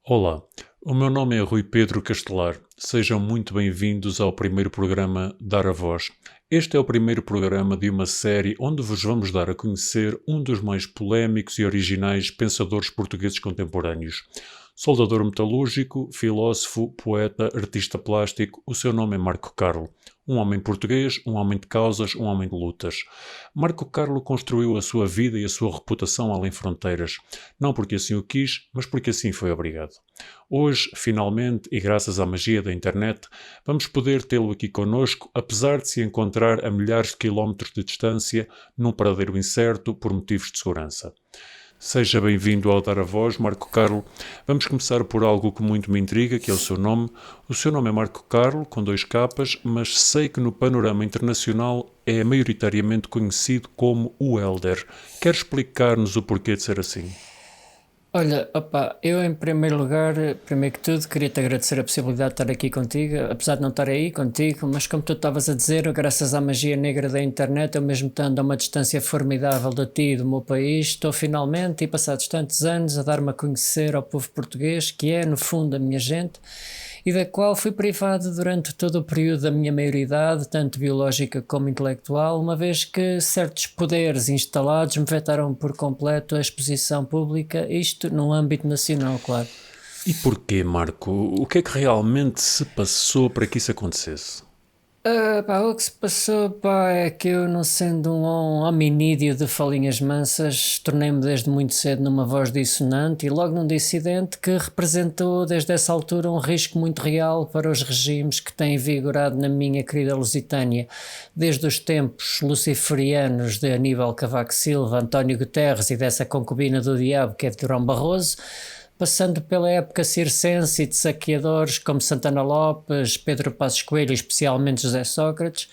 Olá, o meu nome é Rui Pedro Castelar. Sejam muito bem-vindos ao primeiro programa Dar a Voz. Este é o primeiro programa de uma série onde vos vamos dar a conhecer um dos mais polémicos e originais pensadores portugueses contemporâneos. Soldador metalúrgico, filósofo, poeta, artista plástico, o seu nome é Marco Carlo. Um homem português, um homem de causas, um homem de lutas. Marco Carlo construiu a sua vida e a sua reputação além fronteiras, não porque assim o quis, mas porque assim foi obrigado. Hoje, finalmente, e graças à magia da internet, vamos poder tê-lo aqui connosco, apesar de se encontrar a milhares de quilómetros de distância, num paradeiro incerto por motivos de segurança. Seja bem-vindo ao Dar a Voz, Marco Carlo. Vamos começar por algo que muito me intriga, que é o seu nome. O seu nome é Marco Carlo, com 2 capas, mas sei que no panorama internacional é maioritariamente conhecido como o Elder. Quer explicar-nos o porquê de ser assim? Olha, opa, eu em primeiro lugar, primeiro que tudo, queria-te agradecer a possibilidade de estar aqui contigo, apesar de não estar aí contigo, mas como tu estavas a dizer, graças à magia negra da internet, eu mesmo estando a uma distância formidável de ti e do meu país, estou finalmente, e passados tantos anos, a dar-me a conhecer ao povo português, que é, no fundo, a minha gente, e da qual fui privado durante todo o período da minha maioridade, tanto biológica como intelectual, uma vez que certos poderes instalados me vetaram por completo a exposição pública, isto no âmbito nacional, claro. E porquê, Marco? O que é que realmente se passou para que isso acontecesse? O que se passou, pá, é que eu, não sendo um hominídeo de falinhas mansas, tornei-me desde muito cedo numa voz dissonante e logo num dissidente que representou desde essa altura um risco muito real para os regimes que têm vigorado na minha querida Lusitânia, desde os tempos luciferianos de Aníbal Cavaco Silva, António Guterres e dessa concubina do diabo que é de Durão Barroso, passando pela época circense e de saqueadores como Santana Lopes, Pedro Passos Coelho e especialmente José Sócrates,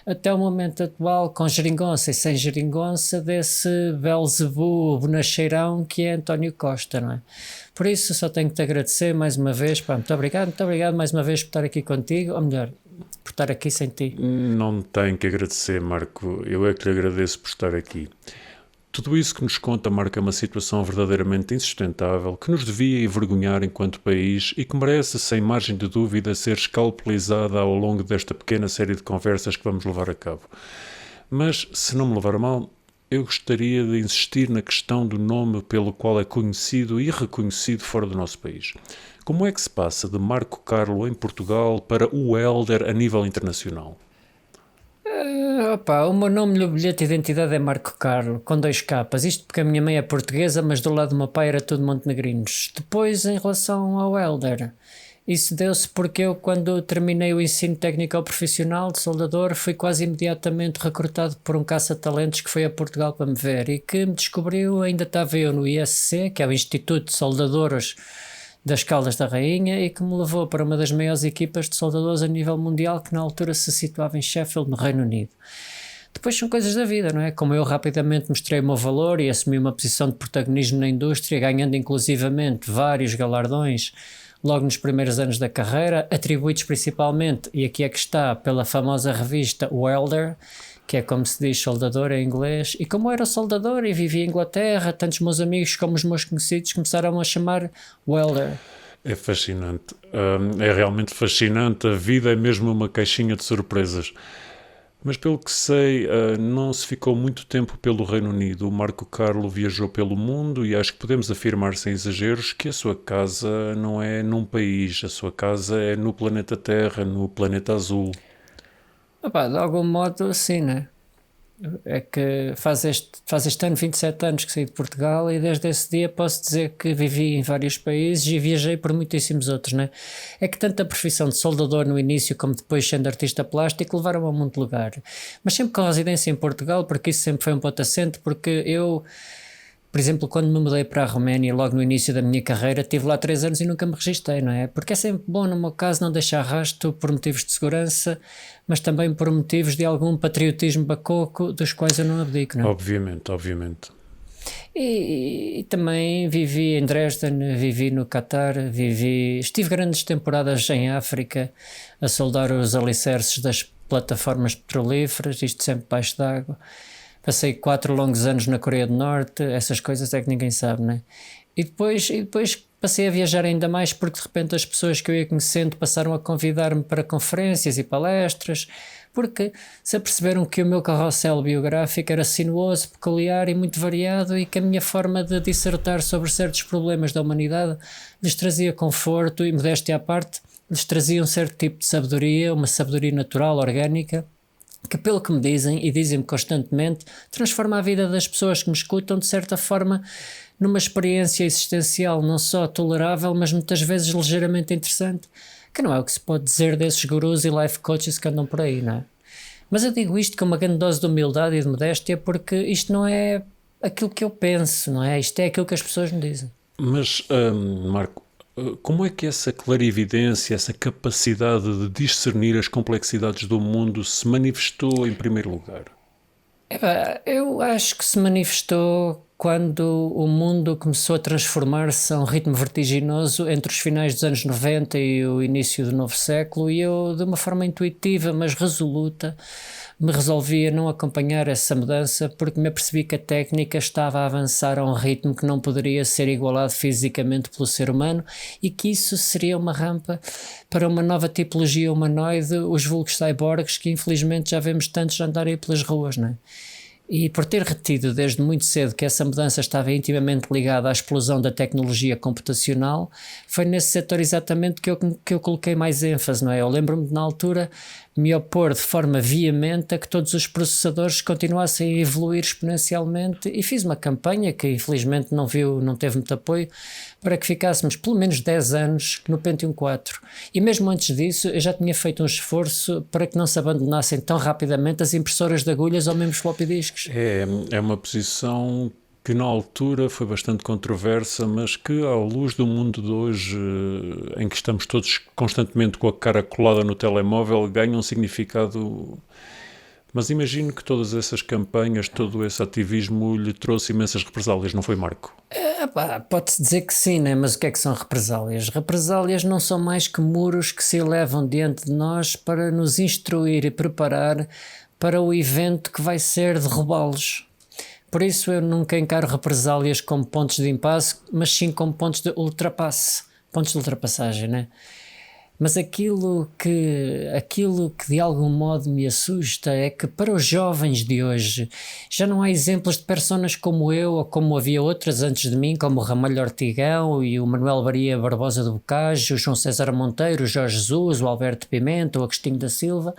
até o momento atual, com geringonça e sem geringonça, desse Belzebu bonacheirão que é António Costa, não é? Por isso só tenho que te agradecer mais uma vez, pá, muito obrigado mais uma vez por estar aqui contigo, ou melhor, por estar aqui sem ti. Não tenho que agradecer, Marco. Eu é que lhe agradeço por estar aqui. Tudo isso que nos conta marca uma situação verdadeiramente insustentável que nos devia envergonhar enquanto país e que merece, sem margem de dúvida, ser escalpelizada ao longo desta pequena série de conversas que vamos levar a cabo. Mas, se não me levar a mal, eu gostaria de insistir na questão do nome pelo qual é conhecido e reconhecido fora do nosso país. Como é que se passa de Marco Carlo em Portugal para o Elder a nível internacional? O meu nome no bilhete de identidade é Marco Carlo, com 2 capas. Isto porque a minha mãe é portuguesa, mas do lado do meu pai era tudo montenegrinos. Depois, em relação ao Helder, isso deu-se porque eu, quando terminei o ensino técnico profissional de soldador, fui quase imediatamente recrutado por um caça-talentos que foi a Portugal para me ver e que me descobriu, ainda estava eu no ISC, que é o Instituto de Soldadores das Caldas da Rainha, e que me levou para uma das maiores equipas de soldadores a nível mundial, que na altura se situava em Sheffield, no Reino Unido. Depois são coisas da vida, não é? Como eu rapidamente mostrei o meu valor e assumi uma posição de protagonismo na indústria, ganhando inclusivamente vários galardões logo nos primeiros anos da carreira, atribuídos principalmente, e aqui é que está, pela famosa revista Welder, que é como se diz soldador em inglês, e como eu era soldador e vivia em Inglaterra, tantos meus amigos como os meus conhecidos começaram a chamar Welder. É fascinante. É realmente fascinante. A vida é mesmo uma caixinha de surpresas. Mas pelo que sei, não se ficou muito tempo pelo Reino Unido. O Marco Carlo viajou pelo mundo e acho que podemos afirmar sem exageros que a sua casa não é num país, a sua casa é no planeta Terra, no planeta azul. De algum modo assim, né? É que faz este ano 27 anos que saí de Portugal e desde esse dia posso dizer que vivi em vários países e viajei por muitíssimos outros, né? É que tanto a profissão de soldador no início como depois sendo artista plástico levaram a muito lugar. Mas sempre com residência em Portugal, porque isso sempre foi um ponto assente, porque eu, por exemplo, quando me mudei para a Roménia, logo no início da minha carreira, estive lá 3 anos e nunca me registrei, não é? Porque é sempre bom, no meu caso, não deixar rastro por motivos de segurança, mas também por motivos de algum patriotismo bacoco, dos quais eu não abdico, não é? Obviamente, obviamente. E também vivi em Dresden, vivi no Catar, estive grandes temporadas em África a soldar os alicerces das plataformas petrolíferas, isto sempre baixo d'água. Passei 4 longos anos na Coreia do Norte, essas coisas é que ninguém sabe, né? E depois passei a viajar ainda mais porque de repente as pessoas que eu ia conhecendo passaram a convidar-me para conferências e palestras, porque se aperceberam que o meu carrossel biográfico era sinuoso, peculiar e muito variado, e que a minha forma de dissertar sobre certos problemas da humanidade lhes trazia conforto e, modéstia à parte, lhes trazia um certo tipo de sabedoria, uma sabedoria natural, orgânica, que, pelo que me dizem, e dizem-me constantemente, transforma a vida das pessoas que me escutam de certa forma numa experiência existencial não só tolerável, mas muitas vezes ligeiramente interessante, que não é o que se pode dizer desses gurus e life coaches que andam por aí, não é? Mas eu digo isto com uma grande dose de humildade e de modéstia, porque isto não é aquilo que eu penso, não é? Isto é aquilo que as pessoas me dizem. Mas, Marco, como é que essa clarividência, essa capacidade de discernir as complexidades do mundo se manifestou em primeiro lugar? Eu acho que se manifestou quando o mundo começou a transformar-se a um ritmo vertiginoso entre os finais dos anos 90 e o início do novo século, e eu, de uma forma intuitiva, mas resoluta, me resolvi a não acompanhar essa mudança, porque me apercebi que a técnica estava a avançar a um ritmo que não poderia ser igualado fisicamente pelo ser humano, e que isso seria uma rampa para uma nova tipologia humanoide, os vulgos cyborgs, que infelizmente já vemos tantos andarem pelas ruas, não é? E por ter retido desde muito cedo que essa mudança estava intimamente ligada à explosão da tecnologia computacional, foi nesse setor exatamente que eu coloquei mais ênfase, não é? Eu lembro-me de, na altura, me opor de forma veemente a que todos os processadores continuassem a evoluir exponencialmente, e fiz uma campanha que infelizmente não teve muito apoio, para que ficássemos pelo menos 10 anos no Pentium 4. E mesmo antes disso eu já tinha feito um esforço para que não se abandonassem tão rapidamente as impressoras de agulhas ou mesmo os floppy disks. É uma posição que na altura foi bastante controversa, mas que, à luz do mundo de hoje, em que estamos todos constantemente com a cara colada no telemóvel, ganha um significado. Mas imagino que todas essas campanhas, todo esse ativismo lhe trouxe imensas represálias, não foi, Marco? Pode-se dizer que sim, né? Mas o que é que são represálias? Represálias não são mais que muros que se elevam diante de nós para nos instruir e preparar para o evento que vai ser derrubá-los. Por isso eu nunca encaro represálias como pontos de impasse, mas sim como pontos de ultrapassagem, né? Mas aquilo que de algum modo me assusta é que para os jovens de hoje já não há exemplos de personas como eu, ou como havia outras antes de mim, como o Ramalho Ortigão e o Manuel Maria Barbosa de Bocage, o João César Monteiro, o Jorge Jesus, o Alberto Pimenta, o Agostinho da Silva,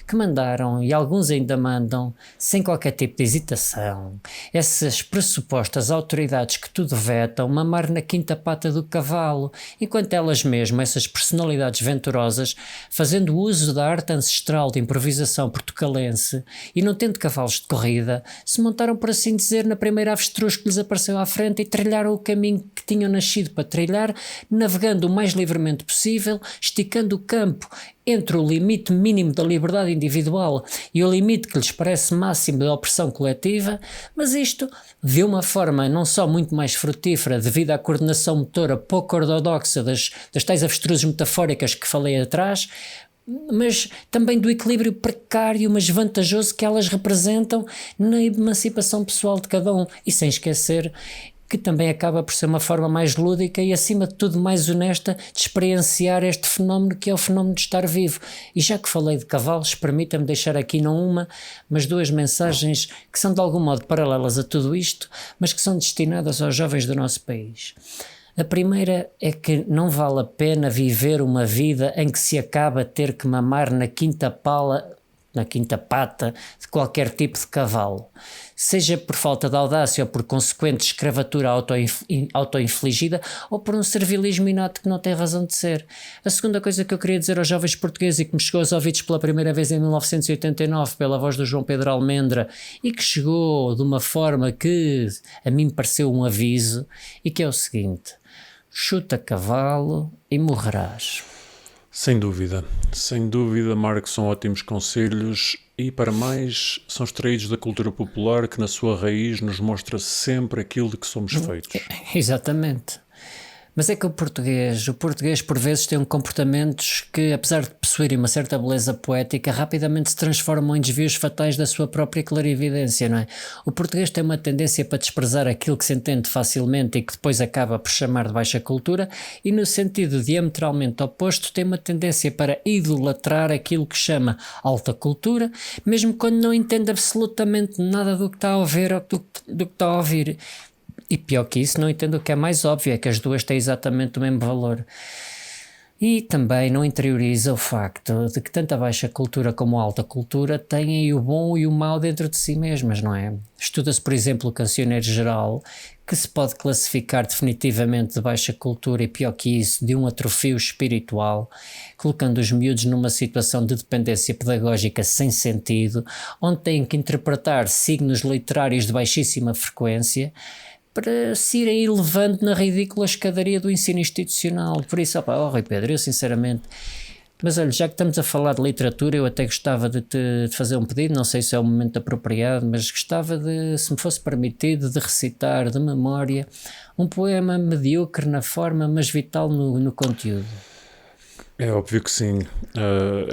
que mandaram, e alguns ainda mandam, sem qualquer tipo de hesitação, essas pressupostas autoridades que tudo vetam, mamar na quinta pata do cavalo, enquanto elas mesmas, essas personalidades venturosas, fazendo uso da arte ancestral de improvisação portucalense e não tendo cavalos de corrida, se montaram, por assim dizer, na primeira avestruz que lhes apareceu à frente e trilharam o caminho que tinham nascido para trilhar, navegando o mais livremente possível, esticando o campo entre o limite mínimo da liberdade individual e o limite que lhes parece máximo da opressão coletiva, mas isto de uma forma não só muito mais frutífera devido à coordenação motora pouco ortodoxa das tais avestruzes metafóricas que falei atrás, mas também do equilíbrio precário, mas vantajoso que elas representam na emancipação pessoal de cada um, e sem esquecer que também acaba por ser uma forma mais lúdica e, acima de tudo, mais honesta de experienciar este fenómeno que é o fenómeno de estar vivo. E já que falei de cavalos, permita-me deixar aqui não uma, mas duas mensagens que são de algum modo paralelas a tudo isto, mas que são destinadas aos jovens do nosso país. A primeira é que não vale a pena viver uma vida em que se acaba a ter que mamar na quinta pata de qualquer tipo de cavalo, seja por falta de audácia ou por consequente escravatura auto-infligida ou por um servilismo inato que não tem razão de ser. A segunda coisa que eu queria dizer aos jovens portugueses e que me chegou aos ouvidos pela primeira vez em 1989 pela voz do João Pedro Almendra e que chegou de uma forma que a mim me pareceu um aviso, e que é o seguinte: chuta cavalo e morrerás. Sem dúvida, Marco, são ótimos conselhos e, para mais, são extraídos da cultura popular que, na sua raiz, nos mostra sempre aquilo de que somos feitos. Exatamente. Mas é que o português por vezes tem comportamentos que, apesar de possuírem uma certa beleza poética, rapidamente se transformam em desvios fatais da sua própria clarividência, não é? O português tem uma tendência para desprezar aquilo que se entende facilmente e que depois acaba por chamar de baixa cultura, e no sentido diametralmente oposto tem uma tendência para idolatrar aquilo que chama alta cultura, mesmo quando não entende absolutamente nada do que está a ver ou do que está a ouvir. E pior que isso, não entendo o que é mais óbvio, é que as duas têm exatamente o mesmo valor. E também não interioriza o facto de que tanto a baixa cultura como a alta cultura têm o bom e o mau dentro de si mesmas, não é? Estuda-se, por exemplo, o cancioneiro geral, que se pode classificar definitivamente de baixa cultura e, pior que isso, de um atrofio espiritual, colocando os miúdos numa situação de dependência pedagógica sem sentido, onde têm que interpretar signos literários de baixíssima frequência, para se irem elevando na ridícula escadaria do ensino institucional. Por isso, Rui Pedro, eu sinceramente... Mas olha, já que estamos a falar de literatura, eu até gostava de fazer um pedido, não sei se é o momento apropriado, mas gostava de, se me fosse permitido, de recitar de memória um poema medíocre na forma, mas vital no conteúdo. É óbvio que sim,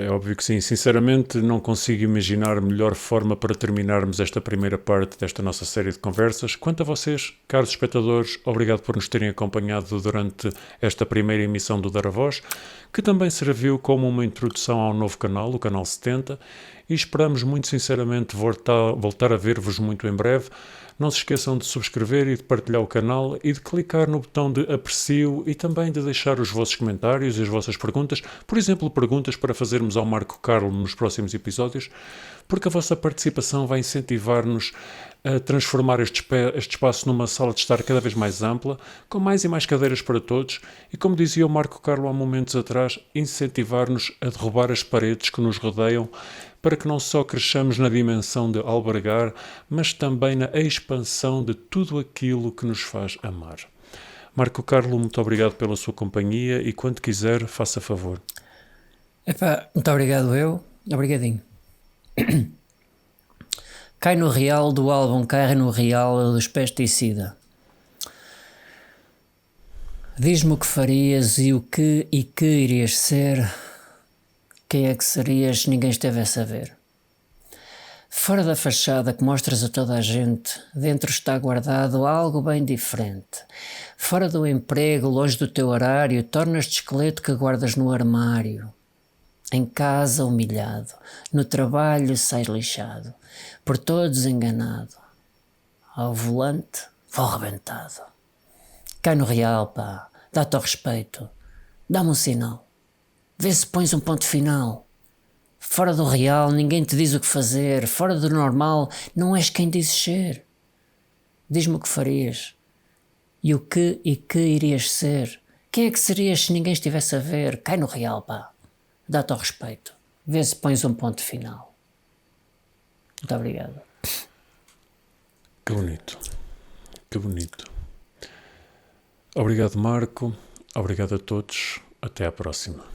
é óbvio que sim. Sinceramente, não consigo imaginar melhor forma para terminarmos esta primeira parte desta nossa série de conversas. Quanto a vocês, caros espectadores, obrigado por nos terem acompanhado durante esta primeira emissão do Dar a Voz, que também serviu como uma introdução ao novo canal, o Canal 70, e esperamos muito sinceramente voltar a ver-vos muito em breve. Não se esqueçam de subscrever e de partilhar o canal e de clicar no botão de aprecio e também de deixar os vossos comentários e as vossas perguntas, por exemplo, perguntas para fazermos ao Marco Carlo nos próximos episódios, porque a vossa participação vai incentivar-nos a transformar este espaço numa sala de estar cada vez mais ampla, com mais e mais cadeiras para todos e, como dizia o Marco Carlo há momentos atrás, incentivar-nos a derrubar as paredes que nos rodeiam para que não só cresçamos na dimensão de albergar, mas também na expansão de tudo aquilo que nos faz amar. Marco Carlo, muito obrigado pela sua companhia e quando quiser, faça favor. Muito obrigado obrigadinho. Cai no real do álbum Cai no Real dos Pesticida. Diz-me o que farias e que irias ser. Quem é que serias se ninguém estivesse a ver? Fora da fachada que mostras a toda a gente, dentro está guardado algo bem diferente. Fora do emprego, longe do teu horário, tornas-te esqueleto que guardas no armário. Em casa, humilhado. No trabalho, sais lixado. Por todos enganado. Ao volante, vou rebentado. Cai no real, pá. Dá-te ao respeito. Dá-me um sinal. Vê se pões um ponto final. Fora do real, ninguém te diz o que fazer. Fora do normal, não és quem dizes ser. Diz-me o que farias. E que irias ser. Quem é que serias se ninguém estivesse a ver? Cai no real, pá. Dá-te ao respeito. Vê se pões um ponto final. Muito obrigado. Que bonito. Que bonito. Obrigado, Marco. Obrigado a todos. Até à próxima.